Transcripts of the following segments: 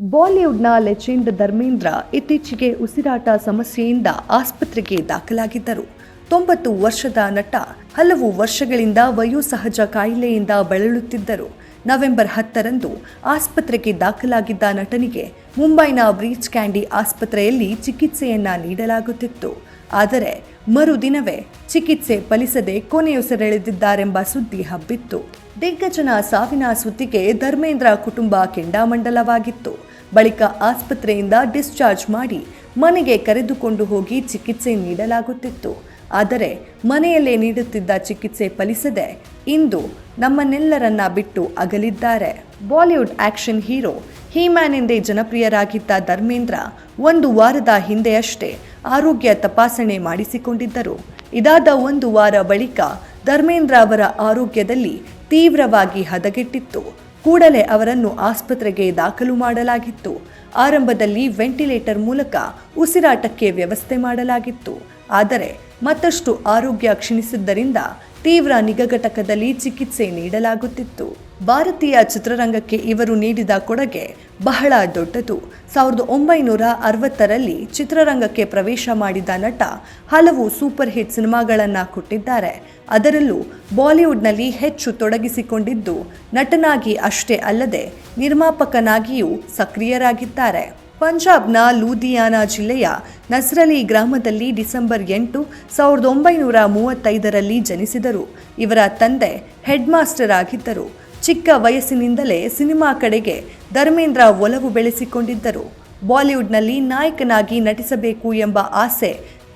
ಬಾಲಿವುಡ್ನ ಲೆಜೆಂಡ್ ಧರ್ಮೇಂದ್ರ ಇತ್ತೀಚೆಗೆ ಉಸಿರಾಟ ಸಮಸ್ಯೆಯಿಂದ ಆಸ್ಪತ್ರೆಗೆ ದಾಖಲಾಗಿದ್ದರು. 90 ವರ್ಷದ ನಟ ಹಲವು ವರ್ಷಗಳಿಂದ ವಯೋಸಹಜ ಕಾಯಿಲೆಯಿಂದ ಬಳಲುತ್ತಿದ್ದರು. ನವೆಂಬರ್ 10ರಂದು ಆಸ್ಪತ್ರೆಗೆ ದಾಖಲಾಗಿದ್ದ ನಟನಿಗೆ ಮುಂಬೈನ ಬ್ರೀಚ್ ಕ್ಯಾಂಡಿ ಆಸ್ಪತ್ರೆಯಲ್ಲಿ ಚಿಕಿತ್ಸೆಯನ್ನ ನೀಡಲಾಗುತ್ತಿತ್ತು. ಆದರೆ ಮರುದಿನವೇ ಚಿಕಿತ್ಸೆ ಫಲಿಸದೆ ಕೊನೆಯುಸಿರೆಳೆದಿದ್ದಾರೆಂಬ ಸುದ್ದಿ ಹಬ್ಬಿತ್ತು. ದಿಗ್ಗಜನ ಸಾವಿನ ಸುದ್ದಿಗೆ ಧರ್ಮೇಂದ್ರ ಕುಟುಂಬ ಕೆಂಡಾಮಂಡಲವಾಗಿತ್ತು. ಬಳಿಕ ಆಸ್ಪತ್ರೆಯಿಂದ ಡಿಸ್ಚಾರ್ಜ್ ಮಾಡಿ ಮನೆಗೆ ಕರೆದುಕೊಂಡು ಹೋಗಿ ಚಿಕಿತ್ಸೆ ನೀಡಲಾಗುತ್ತಿತ್ತು. ಆದರೆ ಮನೆಯಲ್ಲೇ ನೀಡುತ್ತಿದ್ದ ಚಿಕಿತ್ಸೆ ಫಲಿಸದೆ ಇಂದು ನಮ್ಮನ್ನೆಲ್ಲರನ್ನ ಬಿಟ್ಟು ಅಗಲಿದ್ದಾರೆ. ಬಾಲಿವುಡ್ ಆಕ್ಷನ್ ಹೀರೋ ಹೀಮ್ಯಾನ್ ಎಂದೇ ಜನಪ್ರಿಯರಾಗಿದ್ದ ಧರ್ಮೇಂದ್ರ 1 ವಾರದ ಹಿಂದೆಯಷ್ಟೇ ಆರೋಗ್ಯ ತಪಾಸಣೆ ಮಾಡಿಸಿಕೊಂಡಿದ್ದರು. ಇದಾದ 1 ವಾರ ಬಳಿಕ ಧರ್ಮೇಂದ್ರ ಅವರ ಆರೋಗ್ಯದಲ್ಲಿ ತೀವ್ರವಾಗಿ ಹದಗೆಟ್ಟಿತ್ತು. ಕೂಡಲೇ ಅವರನ್ನು ಆಸ್ಪತ್ರೆಗೆ ದಾಖಲು ಮಾಡಲಾಗಿತ್ತು. ಆರಂಭದಲ್ಲಿ ವೆಂಟಿಲೇಟರ್ ಮೂಲಕ ಉಸಿರಾಟಕ್ಕೆ ವ್ಯವಸ್ಥೆ ಮಾಡಲಾಗಿತ್ತು. ಆದರೆ ಮತ್ತಷ್ಟು ಆರೋಗ್ಯ ಕ್ಷೀಣಿಸಿದ್ದರಿಂದ ತೀವ್ರ ನಿಗಾ ಘಟಕದಲ್ಲಿ ಚಿಕಿತ್ಸೆ ನೀಡಲಾಗುತ್ತಿತ್ತು. ಭಾರತೀಯ ಚಿತ್ರರಂಗಕ್ಕೆ ಇವರು ನೀಡಿದ ಕೊಡುಗೆ ಬಹಳ ದೊಡ್ಡದು. 1960ರಲ್ಲಿ ಚಿತ್ರರಂಗಕ್ಕೆ ಪ್ರವೇಶ ಮಾಡಿದ ನಟ ಹಲವು ಸೂಪರ್ ಹಿಟ್ ಸಿನಿಮಾಗಳನ್ನು ಕೊಟ್ಟಿದ್ದಾರೆ. ಅದರಲ್ಲೂ ಬಾಲಿವುಡ್ನಲ್ಲಿ ಹೆಚ್ಚು ತೊಡಗಿಸಿಕೊಂಡಿದ್ದು ನಟನಾಗಿ ಅಷ್ಟೇ ಅಲ್ಲದೆ ನಿರ್ಮಾಪಕನಾಗಿಯೂ ಸಕ್ರಿಯರಾಗಿದ್ದಾರೆ. ಪಂಜಾಬ್ನ ಲೂಧಿಯಾನಾ ಜಿಲ್ಲೆಯ ನಸ್ರಲಿ ಗ್ರಾಮದಲ್ಲಿ ಡಿಸೆಂಬರ್ 8, 1935ರಲ್ಲಿ ಜನಿಸಿದರು. ಇವರ ತಂದೆ ಹೆಡ್ ಮಾಸ್ಟರ್ ಆಗಿದ್ದರು. ಚಿಕ್ಕ ವಯಸ್ಸಿನಿಂದಲೇ ಸಿನಿಮಾ ಕಡೆಗೆ ಧರ್ಮೇಂದ್ರ ಒಲವು ಬೆಳೆಸಿಕೊಂಡಿದ್ದರು. ಬಾಲಿವುಡ್ನಲ್ಲಿ ನಾಯಕನಾಗಿ ನಟಿಸಬೇಕು ಎಂಬ ಆಸೆ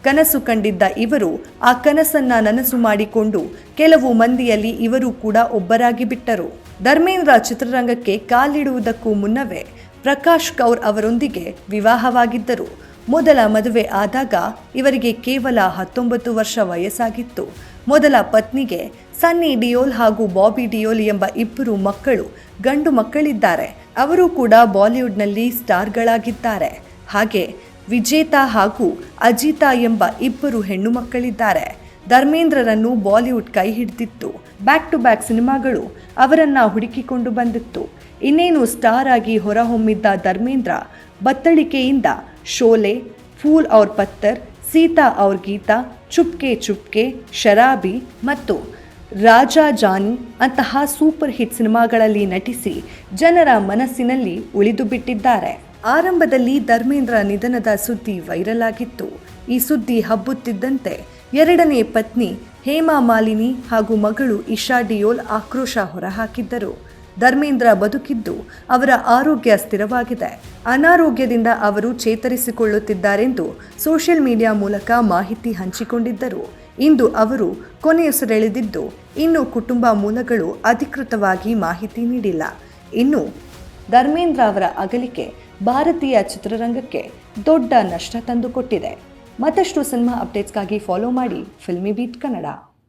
ಕನಸು ಕಂಡಿದ್ದ ಇವರು ಆ ಕನಸನ್ನ ನನಸು ಮಾಡಿಕೊಂಡು ಕೆಲವು ಮಂದಿಯಲ್ಲಿ ಇವರು ಕೂಡ ಒಬ್ಬರಾಗಿ ಬಿಟ್ಟರು. ಧರ್ಮೇಂದ್ರ ಚಿತ್ರರಂಗಕ್ಕೆ ಕಾಲಿಡುವುದಕ್ಕೂ ಮುನ್ನವೇ ಪ್ರಕಾಶ್ ಕೌರ್ ಅವರೊಂದಿಗೆ ವಿವಾಹವಾಗಿದ್ದರು. ಮೊದಲ ಮದುವೆ ಆದಾಗ ಇವರಿಗೆ ಕೇವಲ 19 ವರ್ಷ ವಯಸ್ಸಾಗಿತ್ತು. ಮೊದಲ ಪತ್ನಿಗೆ ಸನ್ನಿ ಡಿಯೋಲ್ ಹಾಗೂ ಬಾಬಿ ಡಿಯೋಲ್ ಎಂಬ 2 ಮಕ್ಕಳು, ಗಂಡು ಮಕ್ಕಳಿದ್ದಾರೆ. ಅವರು ಕೂಡ ಬಾಲಿವುಡ್ನಲ್ಲಿ ಸ್ಟಾರ್ಗಳಾಗಿದ್ದಾರೆ. ಹಾಗೆ ವಿಜೇತಾ ಹಾಗೂ ಅಜಿತಾ ಎಂಬ 2 ಹೆಣ್ಣು ಮಕ್ಕಳಿದ್ದಾರೆ. ಧರ್ಮೇಂದ್ರರನ್ನು ಬಾಲಿವುಡ್ ಕೈ ಹಿಡಿದಿತ್ತು. ಬ್ಯಾಕ್ ಟು ಬ್ಯಾಕ್ ಸಿನಿಮಾಗಳು ಅವರನ್ನ ಹುಡುಕಿಕೊಂಡು ಬಂದಿತ್ತು. ಇನ್ನೇನು ಸ್ಟಾರ್ ಆಗಿ ಹೊರಹೊಮ್ಮಿದ್ದ ಧರ್ಮೇಂದ್ರ ಬತ್ತಳಿಕೆಯಿಂದ ಶೋಲೆ, ಫೂಲ್ ಔರ್ ಪತ್ತರ್, ಸೀತಾ ಔರ್ ಗೀತಾ, ಚುಪ್ಕೆ ಚುಪ್ಕೆ, ಶರಾಬಿ ಮತ್ತು ರಾಜಾ ಜಾನಿ ಅಂತಹ ಸೂಪರ್ ಹಿಟ್ ಸಿನಿಮಾಗಳಲ್ಲಿ ನಟಿಸಿ ಜನರ ಮನಸ್ಸಿನಲ್ಲಿ ಉಳಿದು ಬಿಟ್ಟಿದ್ದಾರೆ. ಆರಂಭದಲ್ಲಿ ಧರ್ಮೇಂದ್ರ ನಿಧನದ ಸುದ್ದಿ ವೈರಲ್ ಆಗಿತ್ತು. ಈ ಸುದ್ದಿ ಹಬ್ಬುತ್ತಿದ್ದಂತೆ 2ನೇ ಪತ್ನಿ ಹೇಮಾ ಮಾಲಿನಿ ಹಾಗೂ ಮಗಳು ಇಶಾ ಡಿಯೋಲ್ ಆಕ್ರೋಶ ಹೊರಹಾಕಿದ್ದರು. ಧರ್ಮೇಂದ್ರ ಬದುಕಿದ್ದು ಅವರ ಆರೋಗ್ಯ ಸ್ಥಿರವಾಗಿದೆ. ಅನಾರೋಗ್ಯದಿಂದ ಅವರು ಚೇತರಿಸಿಕೊಳ್ಳುತ್ತಿದ್ದಾರೆಂದು ಸೋಷಿಯಲ್ ಮೀಡಿಯಾ ಮೂಲಕ ಮಾಹಿತಿ ಹಂಚಿಕೊಂಡಿದ್ದರು. ಇಂದು ಅವರು ಕೊನೆಯುಸಿರೆಳೆದಿದ್ದು ಇನ್ನು ಕುಟುಂಬ ಮೂಲಗಳು ಅಧಿಕೃತವಾಗಿ ಮಾಹಿತಿ ನೀಡಿಲ್ಲ. ಇನ್ನು ಧರ್ಮೇಂದ್ರ ಅವರ ಅಗಲಿಕೆ ಭಾರತೀಯ ಚಿತ್ರರಂಗಕ್ಕೆ ದೊಡ್ಡ ನಷ್ಟ ತಂದುಕೊಟ್ಟಿದೆ. ಮತ್ತಷ್ಟು ಸಿನಿಮಾ ಅಪ್ಡೇಟ್ಸ್ಗಾಗಿ ಫಾಲೋ ಮಾಡಿ ಫಿಲ್ಮಿ ಬೀಟ್ ಕನ್ನಡ.